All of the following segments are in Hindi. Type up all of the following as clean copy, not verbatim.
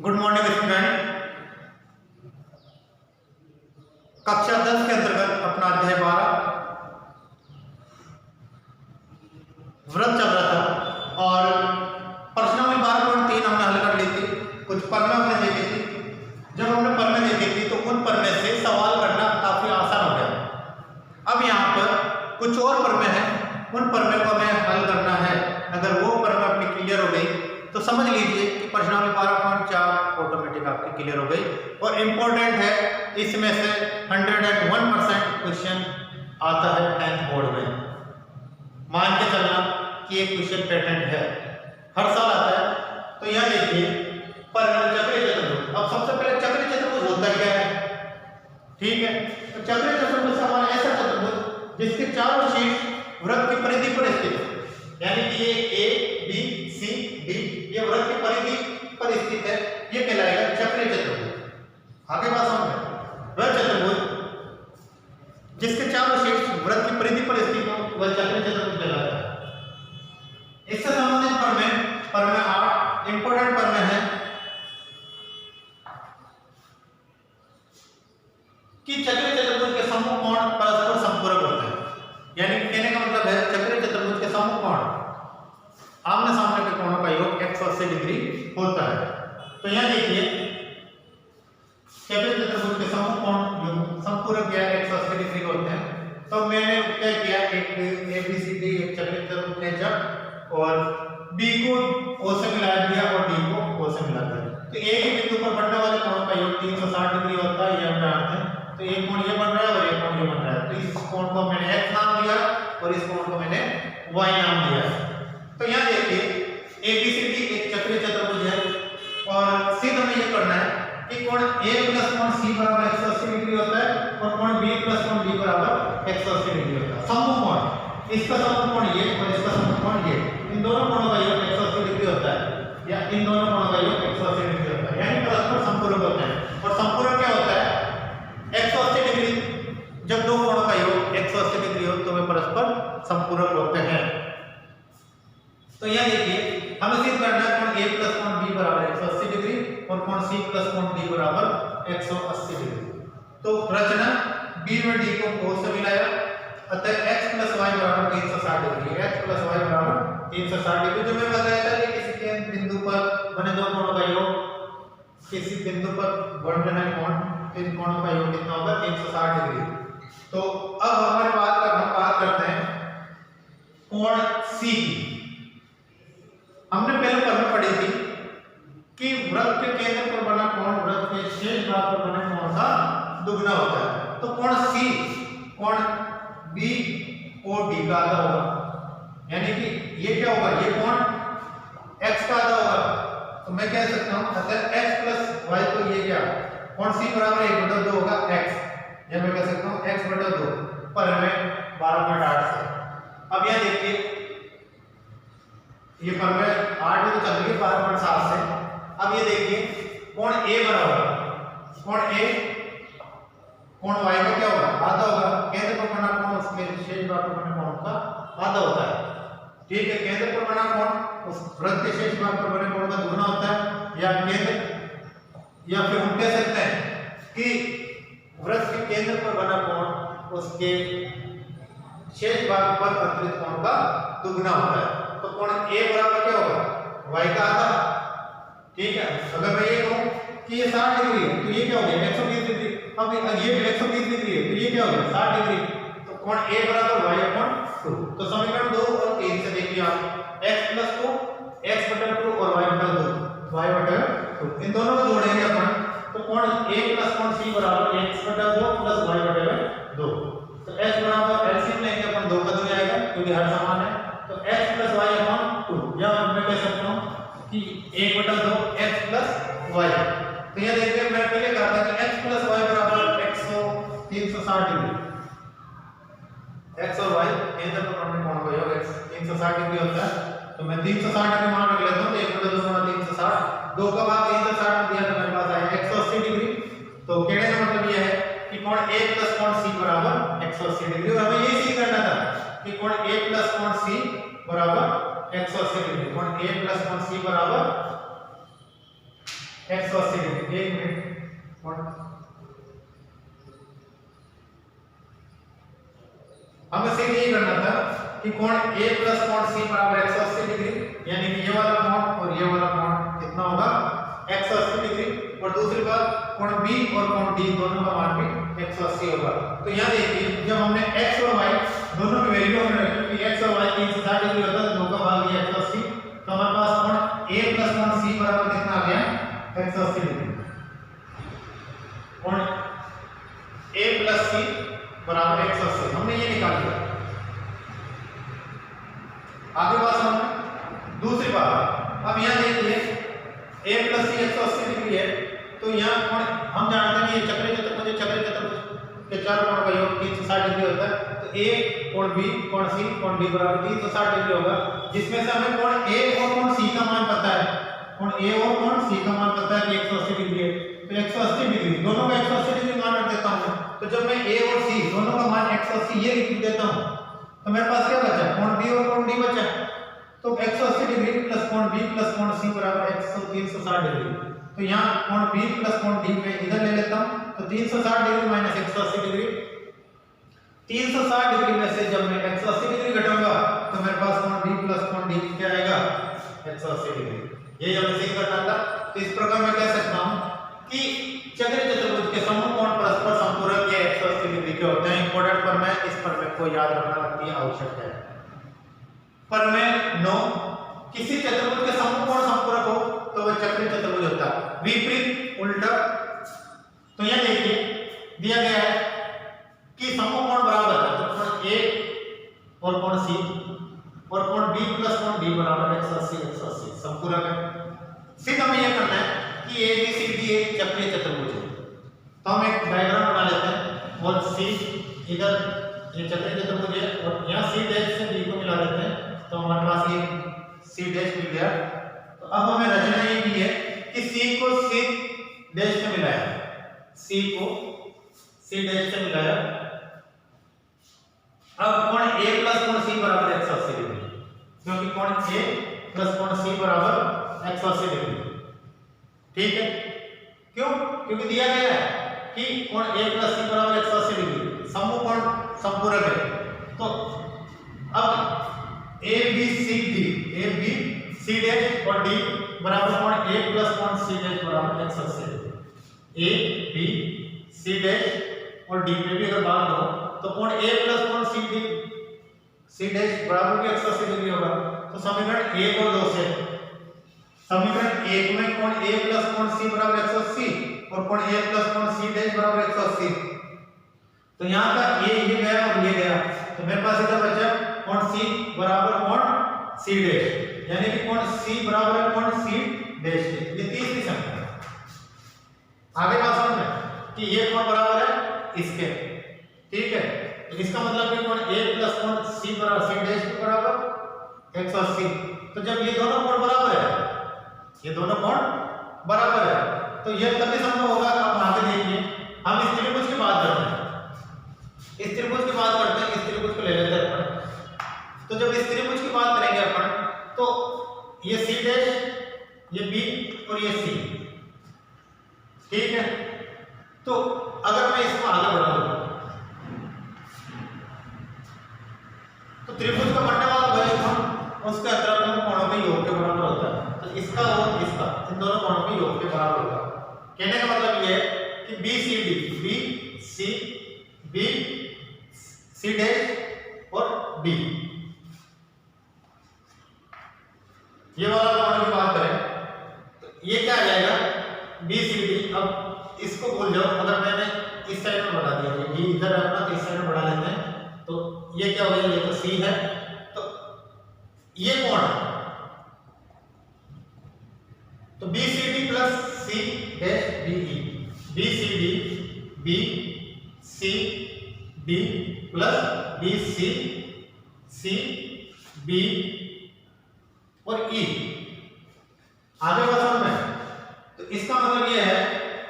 Good morning student. कक्षा 10 के अंतर्गत अपना अध्याय 12 व्रत चल रहा था और प्रश्नावली 12.3 हमने हल कर ली थी। कुछ प्रमेय हमने देखी थी। जब हमने प्रमेय देखी थी तो उन प्रमेय से सवाल करना काफी आसान हो गया। अब यहाँ पर कुछ और प्रमेय है, उन प्रमेय को हमें हल करना है। अगर वो प्रमेय अपनी क्लियर हो गई तो समझ लीजिए कि प्रश्नावली 12.4 ऑटोमेटिक आपकी क्लियर हो गई। और इम्पोर्टेंट है, इसमें से 101% क्वेश्चन आता है 10th बोर्ड में। मान के चलना कि एक क्वेश्चन पैटर्न है, हर साल आता है। तो यहाँ देखिए चक्रीय चतुर्भुज। अब सबसे पहले चक्रीय चतुर्भुज होता क्या है, ठीक है। तो चक्रीय चतुर्भुज का हमारा ऐसा चतुर्भुज जिसके चारों शीर्ष वृत्त की परिधि पर स्थित है, यानी कि ये ए बी सी डी ये वृत्त की परिधि पर स्थित है, ये कहलाएगा चक्रीय चतुर्भुज। आगे बात समझ, वह चतुर्भुज जिसके चारों शीर्ष वृत्त की परिधि पर स्थित हो वह चक्रीय चतुर्भुज कहलाता है। इससे संबंधित प्रमेय 8 इंपॉर्टेंट प्रमेय है कि चक्रीय चतुर्भुज के समूह कोण परस्पर संपूरक होते हैं। यानी कहने का मतलब है चक्रीय चतुर्भुज के समूह कोण आमने सामने के कोणों का योग 180 डिग्री होता है। तो यहाँ देखिए चक्रीय चतुर्भुज के समूह कोण संपूरक या 180 डिग्री होते हैं। तो मैंने क्या किया, एक ABCD एक चक्रीय चतुर्भुज लेकर और B को O से मिला दिया और D को O से मिला दिया। तो एक ही बिंदु पर बनने वाले कोणों का योग 360 डिग्री होता है, ये हम जानते हैं। तो एक कोण ये बन रहा है और एक कोण ये बन रहा है। तो इस कोण को मैंने x नाम दिया और इस कोण को मैंने y नाम दिया। तो यहाँ देखिए ABCD एक चक्रीय चतुर्भुज है और सिद्ध हमें ये करना है कि कोण A प्लस कोण C बराबर 180 डिग्री होता है और कोण B प्लस कोण D बराबर 180 डिग्री होता है। समूह कोण, इसका समूह कोण ये और इसका समूह कोण ये, इन दोनों कोणों का योग 180 डिग्री होता है या इन दोनों कोणों का योग 180 डिग्री होता है, यानी परस्पर संपूरक होते हैं। और संपूरक क्या होता है, 180 डिग्री। जब दो कोणों का योग 180 डिग्री हो तो वे परस्पर संपूरक होते हैं। तो यह देखिए हमें सिद्ध करना है कोण A प्लस कोण B बराबर 180 डिग्री और कोण C प्लस कोण D बराबर 180 डिग्री। तो रचना B में D को O से मिलाया, अतः x प्लस y बराबर 360 डिग्री। x प्लस y बराबर 360 डिग्री। जो मैं बताया था कि किसी के बिंदु पर बने दो कोणों का योग, किसी बिंदु पर बन रहे कोण, इन कोणों का योग कितना होगा, 360 डिग्री। तो अब हमारे बात करते हैं कोण C की। हमने पहले प्रमेय पढ़ी थी कि वृत्त के केंद्र पर बना कोण वृत्त के शेष भाग पर बने कोण का दुगना होता है। तो कोण C कोण B O D का आधा होगा, यानी कि ये क्या होगा, ये कोण x का आधा होगा। तो मैं कह सकता हूं अतः x प्लस y तो ये क्या कोण C बराबर 1/2 होगा x, या मैं कह सकता हूं x/2 प्रमेय 12.8 से। अब यह देखिए ये प्रमेय 8 में तो चल रही है 12.7 से। अब ये देखिए कोण A बराबर कोण A कोण y का क्या होगा, आधा होगा। केंद्र पर बना कोण उसके शेष भाग पर बने कोण का आधा होता है, ठीक है। केंद्र पर बना कोण उस वृत्त के शेष भाग पर बने कोण का दुगना होता है, या केंद्र, या फिर हम कह सकते हैं कि वृत्त के केंद्र पर बना कोण उसके शेष भाग पर अंतरित कोण का दुगना होता है। तो कोण A बराबर क्या होगा, y का आधा, ठीक है। अगर मैं ये कहूं कि ये 60 डिग्री है तो ये क्या हो गया 120 डिग्री। अब ये 120 डिग्री है तो ये क्या हो गया 60 डिग्री। तो कोण A बराबर y अपॉन 2। तो समीकरण 2 और 3 से देखिए आप x प्लस 2 x/2 और y/2 इन दोनों को जोड़ेंगे अपन, तो कोण A प्लस कोण C बराबर x/2 प्लस y/2। तो x बराबर एलसीएम लेंगे अपन 2 का 2 आएगा क्योंकि हर समान है। तो x प्लस y अपॉन 2, या मैं कह सकता हूं कि 1/2 x प्लस y। तो ये देखिए मैं पहले कहा था कि x प्लस y बराबर 360 डिग्री। x और y केंद्र पर बने कोण का योग 360 डिग्री होता है। तो मैं 360 डिग्री मान रख लेता हूं। 1/2 गुणा 360, 2 का भाग 360 दिया तो मेरे पास आएगा 180 डिग्री। तो कहने का मतलब यह है कि कोण A प्लस कोण C बराबर 180 डिग्री। और हमें ये सीख करना था कि कोण A प्लस कोण C बराबर 180 डिग्री। कोण A प्लस कोण C बराबर 180 डिग्री। एक मिनट, हमें सीधे यही करना था कि कोण A प्लस कोण C बराबर 180 डिग्री, यानी कि ये वाला कोण और ये वाला कोण कितना होगा 180 डिग्री। और दूसरी बात कोण B और कोण D दोनों का मान भी 180 होगा। तो यहाँ देखिए जब हमने x और y दोनों की वैल्यू हमने रखी कि x और y 360 डिग्री होता है, 2 का भाग लिया 180, तो हमारे पास कोण A प्लस कोण C बराबर कितना आ गया 180 डिग्री। कोण A प्लस C बराबर 180 हमने ये निकाल लिया। आगे बात समझ। दूसरी बात, अब यहाँ देखिए A प्लस C 180 डिग्री है, तो यहाँ कोण हम जानते हैं कि ये चक्रीय चतुर्भुज के चार कोण का योग 360 डिग्री होता है। तो A कोण B कोण C कोण D बराबर 360 डिग्री होगा, जिसमें से हमें कोण A और कोण C का मान पता है। कोण A और कोण C का मान पता है कि 180 डिग्री है, तो 180 डिग्री दोनों का 180 डिग्री मान रख देता हूं। तो जब मैं A और C दोनों का मान 180 ये लिख देता हूं, तो मेरे पास क्या बचा कोण B और कोण D बचा। तो 180 डिग्री प्लस कोण B प्लस कोण C बराबर 360 डिग्री। तो यहाँ कोण B प्लस कोण D में इधर ले लेता हूं, तो 360 डिग्री माइनस 180 डिग्री। 360 डिग्री में से जब मैं 180 डिग्री घटाऊंगा तो मेरे पास कोण B प्लस कोण D क्या आएगा 180 डिग्री। ये जब सिद्ध करना था, तो इस प्रकार मैं कह सकता हूं कि चक्रीय चतुर्भुज के समूह कोण परस्पर संपूरक या 180 डिग्री के होते हैं। इंपॉर्टेंट पर मैं इस पर को याद रखना अति आवश्यक है। पर मैं 9 किसी चतुर्भुज के समूह कोण संपूरक हो तो वह चक्रीय चतुर्भुज होता है। विपरीत उल्टा, तो यह देखिए दिया गया है कि समूह कोण बराबर है, तो कोण A और कोण C और कोण B प्लस कोण D बराबर 180 संपूरक है। फिर हमें यह करना है कि ABCD एक चक्रीय चतुर्भुज है, तो हम एक डायग्राम बना लेते हैं और C इधर ये चक्रीय चतुर्भुज है और यहाँ C डैश से D को मिला देते हैं, तो हमारे पास ये C डैश मिल गया। तो अब हमें रचना ये की है कि C को C डैश से मिलाया, C को C डैश से मिलाया। अब कोण A प्लस कोण C बराबर 180 डिग्री, क्योंकि कोण A प्लस कोण C बराबर 180 डिग्री। ठीक है, क्यों? क्योंकि दिया गया है कि कोण A प्लस C बराबर 180 डिग्री, समूह कोण संपूरक है। तो अब ABC डैश और D बराबर कोण A प्लस कोण C डैश बराबर 180 डिग्री। ABC डैश और D में भी अगर बात हो तो कोण A प्लस कोण C डैश बराबर भी 180 डिग्री होगा। तो समीकरण 1 और 2 से समीकरण 1 में कोण A प्लस कोण C बराबर 180 और कोण A प्लस कोण C डैश बराबर 180, तो यहाँ का ये गया और ये गया, तो मेरे पास इधर बचा कोण C बराबर कोण C डैश, यानी कि कोण C बराबर कोण C डैश। ये तीसरी संख्या है। आगे बात समझ में कि ये कोण बराबर है इसके, ठीक है, तो इसका मतलब कि कोण A प्लस कोण C बराबर C डैश के बराबर 180। तो जब ये दोनों कोण बराबर है, ये दोनों कोण बराबर है, तो यह तभी संभव होगा। अब आगे देखिए, हम इस त्रिभुज की बात करते हैं, इस त्रिभुज की बात करते हैं, इस त्रिभुज को ले लेते हैं अपन। तो जब इस त्रिभुज की बात करेंगे अपन, तो ये C डैश, ये B और ये C, ठीक है। तो अगर मैं इसको आगे बढ़ा दूं तो त्रिभुज का बनने वाला वही कोण उसके अतिरिक्त कोणों के योग के बराबर होता है। तो इसका और इसका, इन दोनों कोणों के योग के बराबर होगा। कहने का मतलब ये है कि B C डैश और D, ये वाला कोण की बात करें तो ये क्या आ जाएगा BCD। अब इसको भूल जाओ, अगर मैंने इस साइड में बढ़ा दिया, ये D इधर है अपना, तो इस साइड में बढ़ा लेते हैं, तो ये क्या हो गया, ये तो C है, तो ये कोण है, तो BCD plus C dash DE, BCD BCD plus BC CB और E। आगे बात समझ में, तो इसका मतलब यह है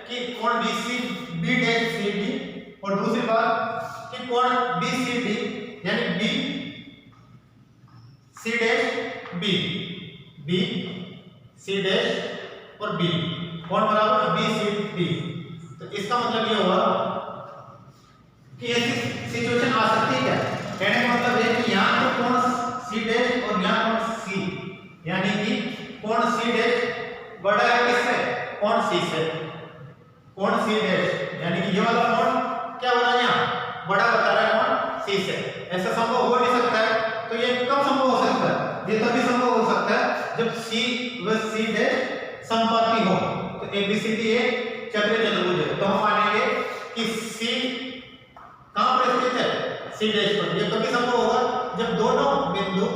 कि कोण BCB डैश CD और दूसरी बात कि कोण BCD यानी BC dash B, BC dash और B, कोण बराबर बी सी डी। तो इसका मतलब ये हुआ कि ऐसी सिचुएशन आ सकती है क्या, कहने का मतलब है कि यहाँ तो कोण सी डैश और यहाँ कोण सी, यानी कि कोण सी डैश बड़ा है किससे, कोण सी से, कोण सी डैश यानी कि ये वाला कोण क्या हो रहा है यहाँ बड़ा बता रहा है कोण सी से। ऐसा संभव हो नहीं सकता है। तो ये कब संभव हो सकता है, ये तभी संभव हो सकता है जब सी व सी डैश समपाती हो। तो एबीसीडी एक चक्रीय चतुर्भुज है, तो हम मानेंगे कि सी कहां पर स्थित है, सी डैश पर। ये कभी संभव होगा जब दोनों बिंदु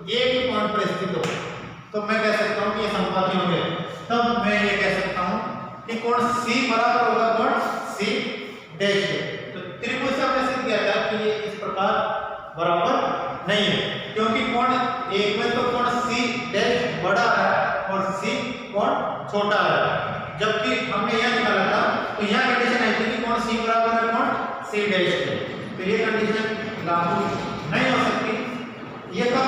एक ही कोण पर स्थित हो। तो मैं कह सकता हूं कि ये समपाती होंगे। तब मैं ये कह सकता हूं कि कोण सी बराबर होगा कोण सी डैश के। तो त्रिभुज से हमने सिद्ध किया था कि ये इस प्रकार बराबर नहीं है, क्योंकि कोण एक में तो कोण सी डैश बड़ा है और सी कोण छोटा है, जबकि हमने यह निकाला था तो यह कंडीशन आई थी कि कोण सी बराबर है कोण सी डैश के। तो ये कंडीशन लागू नहीं हो सकती। ये कब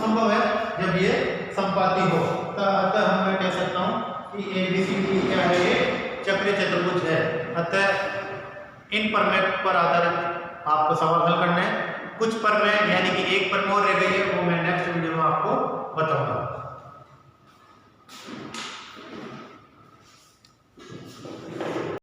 संभव है, जब ये समपाती हो। अतः मैं कह सकता हूं कि एबीसीडी क्या है, ये चक्रीय चतुर्भुज है। अतः इन प्रमेय पर आधारित आपको सवाल हल करना है। कुछ प्रमेय यानी कि एक प्रमेय और रह गई है, वो मैं नेक्स्ट वीडियो में आपको बताऊंगा।